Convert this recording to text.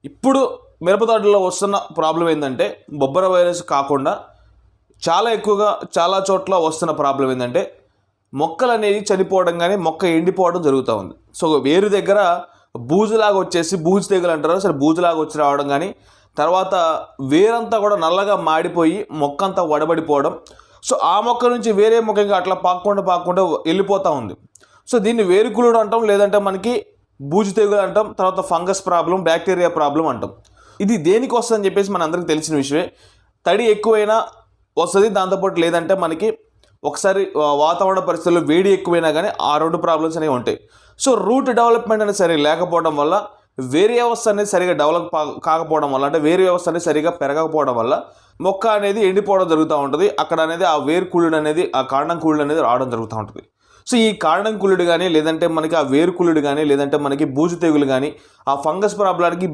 ఇప్పుడు మిరప తోటలో వస్తున్న ప్రాబ్లం ఏంటంటే బొబ్బర వైరస్ కాకుండా చాలా ఎక్కువగా చాలా చోట్ల వస్తున్న ప్రాబ్లం ఏంటంటే మొక్కలు అనేది చనిపోవడం కానీ మొక్క ఎండిపోవడం జరుగుతూ ఉంది. సో వేరు దగ్గర బూజులాగా వచ్చేసి బూజు తెగులు అంటారు, సరే బూజులాగా వచ్చి రావడం కానీ, తర్వాత వేరంతా కూడా నల్లగా మాడిపోయి మొక్క అంతా వడబడిపోవడం. సో ఆ మొక్క నుంచి వేరే మొక్కకి అట్లా పాక్కుండా వెళ్ళిపోతూ ఉంది. సో దీన్ని వేరుకులుడు అంటాం, లేదంటే మనకి బూజు తెగులు అంటాం, తర్వాత ఫంగస్ ప్రాబ్లం, బ్యాక్టీరియా ప్రాబ్లం అంటాం. ఇది దేనికి వస్తుందని చెప్పేసి మన అందరికీ తెలిసిన విషయమే. తడి ఎక్కువైనా వస్తుంది, దాంతోపాటు లేదంటే మనకి ఒకసారి వాతావరణ పరిస్థితుల్లో వేడి ఎక్కువైనా కానీ ఆ రెండు ప్రాబ్లమ్స్ అనేవి ఉంటాయి. సో రూట్ డెవలప్మెంట్ అనేది సరిగా లేకపోవడం వల్ల, వేరు వ్యవస్థ అనేది సరిగా డెవలప్ కాకపోవడం వల్ల, అంటే వేరు వ్యవస్థ అనేది సరిగా పెరగకపోవడం వల్ల మొక్క అనేది ఎండిపోవడం జరుగుతూ ఉంటుంది. అక్కడ అనేది ఆ వేరు కుళ్ళుడు అనేది, ఆ కాండం కుళ్ళుడు అనేది రావడం జరుగుతూ ఉంటుంది. సో ఈ కాండం కుళ్ళుడు కానీ, లేదంటే మనకి ఆ వేరు కుళ్ళుడు కానీ, లేదంటే మనకి బూజు తెగులు కానీ, ఆ ఫంగస్ ప్రాబ్లానికి